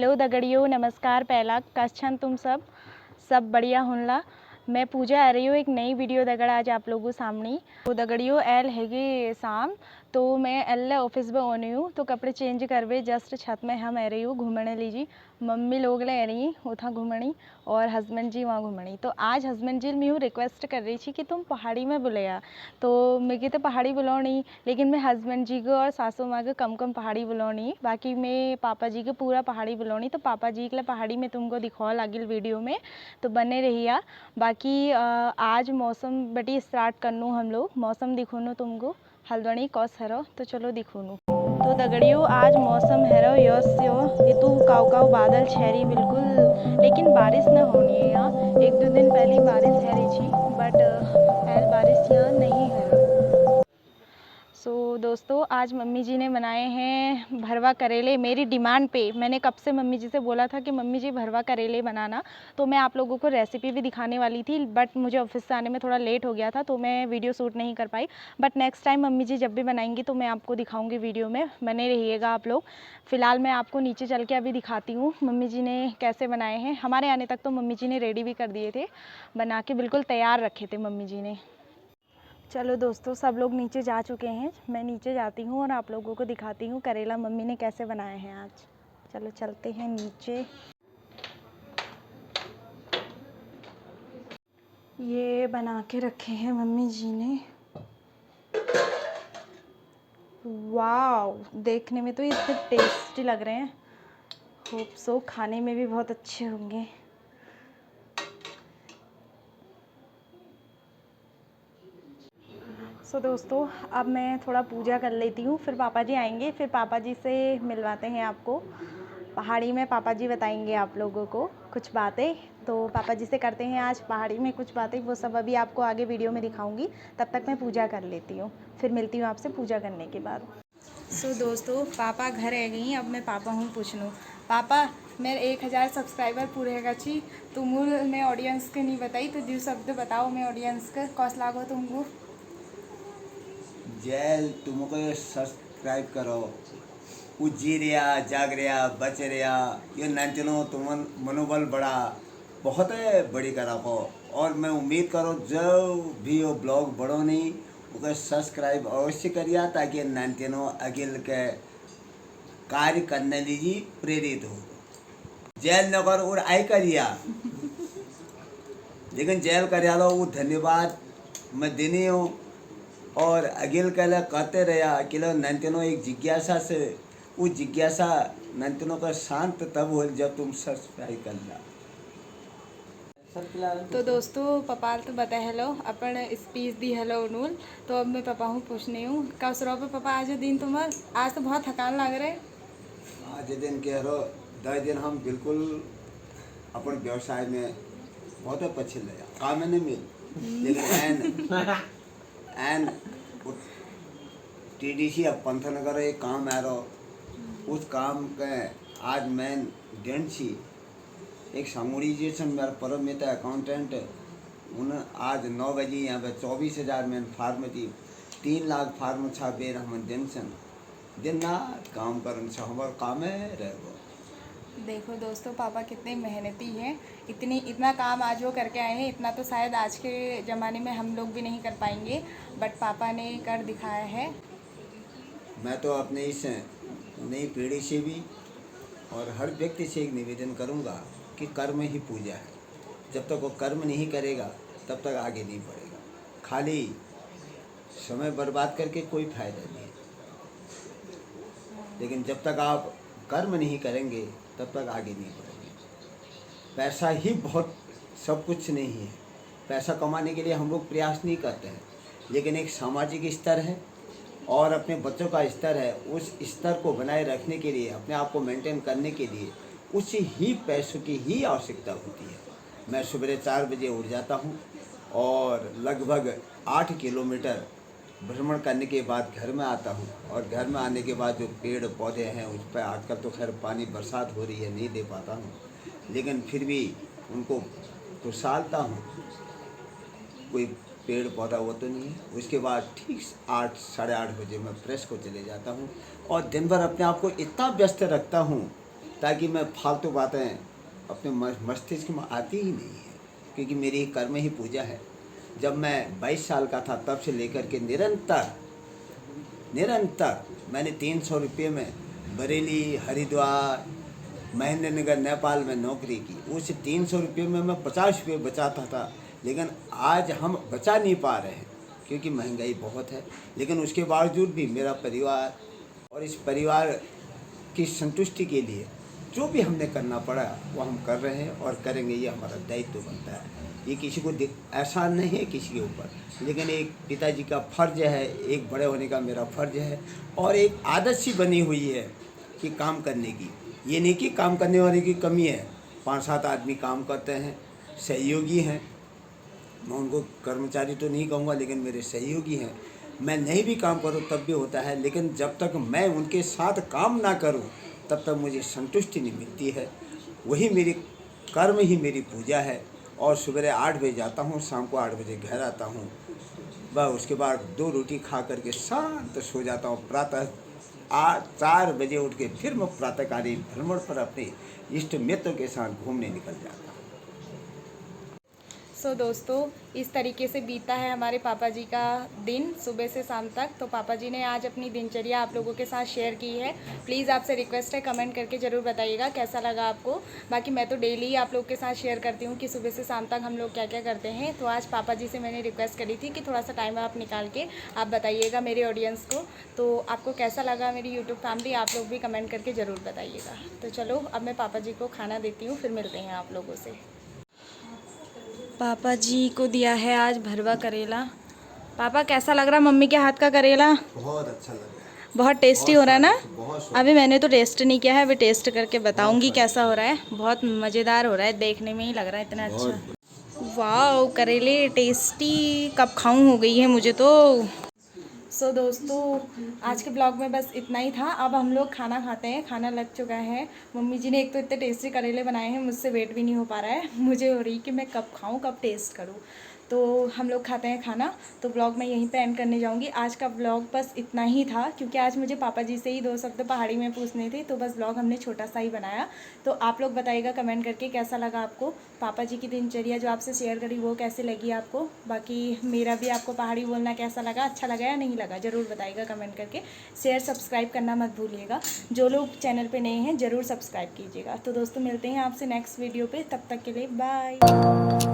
Hello दगड़ियों, नमस्कार। पहला क्वेश्चन तुम सब बढ़िया हुनला। मैं पूजा आ रही हूँ एक नई वीडियो दगड़ आज आप लोगों सामने। तो दगड़ियों एल हैगी शाम, तो मैं एल ऑफिस में ओनी हूँ, तो कपड़े चेंज करवे जस्ट छत में हम आ रही हूँ घूमने लीजिए। मम्मी लोग ले रही उथा घूमनी और हस्बैंड जी वहाँ घूमनी। तो आज हस्बैंड जी मैं रिक्वेस्ट कर रही थी कि तुम पहाड़ी में बुलाया, तो मैं तो पहाड़ी बुलानी, लेकिन मैं हस्बैंड जी को और सासू माँ को कम कम पहाड़ी बुलानी, बाकी मैं पापा जी को पूरा पहाड़ी बुलानी। तो पापा जी के लिए पहाड़ी में तुमको दिखाओ लागिल वीडियो में, तो बने रहिए। बाकी आज मौसम बटी स्टार्ट करनू, हम लोग मौसम दिखोनो तुमको हल्द्वानी कौस हरो, तो चलो दिखोनू। तो दगड़ियों आज मौसम हैरो यस यो इतु काव काव बादल छहरी बिल्कुल, लेकिन बारिश न होनी है यहाँ। एक दो दिन पहले बारिश है रही थी, बट ऐल बारिश यहाँ नहीं है। दोस्तों आज मम्मी जी ने बनाए हैं भरवा करेले मेरी डिमांड पे। मैंने कब से मम्मी जी से बोला था कि मम्मी जी भरवा करेले बनाना, तो मैं आप लोगों को रेसिपी भी दिखाने वाली थी, बट मुझे ऑफिस से आने में थोड़ा लेट हो गया था, तो मैं वीडियो शूट नहीं कर पाई। बट नेक्स्ट टाइम मम्मी जी जब भी बनाएंगी तो मैं आपको दिखाऊंगी वीडियो में, बने रहिएगा आप लोग। फ़िलहाल मैं आपको नीचे चल के अभी दिखाती हूँ मम्मी जी ने कैसे बनाए हैं। हमारे आने तक तो मम्मी जी ने रेडी भी कर दिए थे, बना के बिल्कुल तैयार रखे थे मम्मी जी ने। चलो दोस्तों सब लोग नीचे जा चुके हैं, मैं नीचे जाती हूँ और आप लोगों को दिखाती हूँ करेला मम्मी ने कैसे बनाए हैं आज। चलो चलते हैं नीचे। ये बना के रखे हैं मम्मी जी ने। वाव, देखने में तो इतने टेस्टी लग रहे हैं, होप सो खाने में भी बहुत अच्छे होंगे। दोस्तों अब मैं थोड़ा पूजा कर लेती हूँ, फिर पापा जी आएंगे, फिर पापा जी से मिलवाते हैं आपको। पहाड़ी में पापा जी बताएंगे आप लोगों को कुछ बातें, तो पापा जी से करते हैं आज पहाड़ी में कुछ बातें, वो सब अभी आपको आगे वीडियो में दिखाऊंगी। तब तक मैं पूजा कर लेती हूँ, फिर मिलती हूँ आपसे पूजा करने के बाद। दोस्तों पापा घर आ गई, अब मैं पापा हूँ पूछ लूँ। पापा मेरे 1000 सब्सक्राइबर पूरे है ची, तुम मैं ऑडियंस के नहीं बताई, तो दो शब्द बताओ मैं ऑडियंस के कौस लागो तुमको। जैल तुमको सब्सक्राइब करो, जी रहा जाग रहा बच रहा, ये नंचनो तुम मनोबल बड़ा बहुत है बड़ी करा को। और मैं उम्मीद करो जो भी वो ब्लॉग बड़ो नहीं उसे सब्सक्राइब अवश्य करिए, ताकि नंचनो अगिल के कार्य करने लीजिए प्रेरित हो। जैल नगर और आई करिया, लेकिन जैल करिया लो वो धन्यवाद मैं देनी हूँ। और अगिल कल कहते रहा कि नंतनो एक जिज्ञासा से, वो जिज्ञासा नंतनों का शांत तब हो जब तुम सब्सक्राइब कर ला। तो दोस्तों पापा तो बता हेलो अपन स्पीच दी हेलो नूल, तो अब मैं पापा हूँ पूछने हूँ कब सरो पे पापा आज दिन तुम्हार आज तो बहुत थकान लग रहे। आज दिन कह रो 10 दिन हम बिल्कुल अपन व्यवसाय में बहुत पछिल रहे, काम नहीं मिल, लेकिन एन TDC अब पंथनगर एक काम आ रहा, उस काम के आज मैं डेंट छी एक समूरीजेशन मेरा परम मित्र अकाउंटेंट, उन्हें आज 9 बजे यहाँ पे 24,000 में फार्म थी, 3 लाख फार्म छा बेर हम टेंशन दिन ना काम करन से हमारा काम है रह। देखो दोस्तों पापा कितने मेहनती हैं, इतना काम आज वो करके आए हैं, इतना तो शायद आज के ज़माने में हम लोग भी नहीं कर पाएंगे, बट पापा ने कर दिखाया है। मैं तो अपने इस नई पीढ़ी से भी और हर व्यक्ति से एक निवेदन करूंगा कि कर्म ही पूजा है। जब तक वो कर्म नहीं करेगा तब तक आगे नहीं बढ़ेगा। खाली समय बर्बाद करके कोई फायदा नहीं है, लेकिन जब तक आप कर्म नहीं करेंगे तब तक आगे नहीं बढ़ेंगे। पैसा ही बहुत सब कुछ नहीं है, पैसा कमाने के लिए हम लोग प्रयास नहीं करते हैं, लेकिन एक सामाजिक स्तर है और अपने बच्चों का स्तर है, उस स्तर को बनाए रखने के लिए, अपने आप को मेंटेन करने के लिए उसी ही पैसों की ही आवश्यकता होती है। मैं सुबह 4 बजे उठ जाता हूँ और लगभग 8 किलोमीटर भ्रमण करने के बाद घर में आता हूँ, और घर में आने के बाद जो पेड़ पौधे हैं उस पर आजकल तो खैर पानी बरसात हो रही है नहीं दे पाता हूँ, लेकिन फिर भी उनको खुशहालता हूँ। कोई पेड़ पौधा वो तो नहीं है। उसके बाद ठीक 8 साढ़े 8 बजे मैं प्रेस को चले जाता हूँ और दिन भर अपने आप को इतना व्यस्त रखता हूँ ताकि मैं फालतू बातें अपने मस्तिष्क में आती ही नहीं है, क्योंकि मेरी कर्म ही पूजा है। जब मैं 22 साल का था तब से लेकर के निरंतर मैंने 300 रुपये में बरेली, हरिद्वार, महेंद्र नगर, नेपाल में नौकरी की। उस 300 रुपये में मैं 50 रुपये बचाता था, लेकिन आज हम बचा नहीं पा रहे हैं क्योंकि महंगाई बहुत है। लेकिन उसके बावजूद भी मेरा परिवार और इस परिवार की संतुष्टि के लिए जो भी हमने करना पड़ा वो हम कर रहे हैं और करेंगे। ये हमारा दायित्व बनता है। ये किसी को एहसान नहीं है किसी के ऊपर, लेकिन एक पिताजी का फर्ज है, एक बड़े होने का मेरा फर्ज है और एक आदत सी बनी हुई है कि काम करने की। ये नहीं कि काम करने वाले की कमी है, 5-7 आदमी काम करते हैं, सहयोगी हैं। मैं उनको कर्मचारी तो नहीं कहूँगा, लेकिन मेरे सहयोगी हैं। मैं नहीं भी काम करूँ तब भी होता है, लेकिन जब तक मैं उनके साथ काम ना करूँ तब तक मुझे संतुष्टि नहीं मिलती है। वही मेरी कर्म ही मेरी पूजा है। और सुबह 8 बजे जाता हूँ, शाम को 8 बजे घर आता हूँ। बस उसके बाद 2 रोटी खा करके शांत सो जाता हूँ। प्रातः 4 बजे उठ के फिर मैं प्रातःकालीन भ्रमण पर अपने इष्ट मित्रों के साथ घूमने निकल जाता हूँ। सो दोस्तों, इस तरीके से बीता है हमारे पापा जी का दिन सुबह से शाम तक। तो पापा जी ने आज अपनी दिनचर्या आप लोगों के साथ शेयर की है। प्लीज़ आपसे रिक्वेस्ट है, कमेंट करके ज़रूर बताइएगा कैसा लगा आपको। बाकी मैं तो डेली ही आप लोग के साथ शेयर करती हूँ कि सुबह से शाम तक हम लोग क्या क्या करते हैं। तो आज पापा जी से मैंने रिक्वेस्ट करी थी कि थोड़ा सा टाइम आप निकाल के आप बताइएगा मेरे ऑडियंस को। तो आपको कैसा लगा मेरी यूट्यूब फैमिली, आप लोग भी कमेंट करके ज़रूर बताइएगा। तो चलो अब मैं पापा जी को खाना देती हूँ, फिर मिलते हैं आप लोगों से। पापा जी को दिया है आज भरवा करेला। पापा कैसा लग रहा मम्मी के हाथ का करेला? बहुत अच्छा लग रहा है, बहुत टेस्टी हो रहा है ना? बहुत अभी मैंने तो टेस्ट नहीं किया है, अभी टेस्ट करके बताऊंगी कैसा हो रहा है। बहुत मज़ेदार हो रहा है, देखने में ही लग रहा है इतना अच्छा। वाह, करेले टेस्टी कब खाऊं हो गई है मुझे तो। सो दोस्तों, आज के ब्लॉग में बस इतना ही था। अब हम लोग खाना खाते हैं, खाना लग चुका है। मम्मी जी ने एक तो इतने टेस्टी करेले बनाए हैं, मुझसे वेट भी नहीं हो पा रहा है। मुझे हो रही कि मैं कब खाऊं, कब टेस्ट करूं। तो हम लोग खाते हैं खाना। तो ब्लॉग मैं यहीं पे एंड करने जाऊंगी। आज का ब्लॉग बस इतना ही था, क्योंकि आज मुझे पापा जी से ही 2 शब्द पहाड़ी में पूछने थे। तो बस ब्लॉग हमने छोटा सा ही बनाया। तो आप लोग बताइएगा कमेंट करके कैसा लगा आपको। पापा जी की दिनचर्या जो आपसे शेयर करी वो कैसी लगी आपको। बाकी मेरा भी आपको पहाड़ी बोलना कैसा लगा, अच्छा लगा या नहीं लगा, ज़रूर बताइएगा कमेंट करके। शेयर सब्सक्राइब करना मत भूलिएगा। जो लोग चैनल पे नए हैं ज़रूर सब्सक्राइब कीजिएगा। तो दोस्तों मिलते हैं आपसे नेक्स्ट वीडियो पे, तब तक के लिए बाय।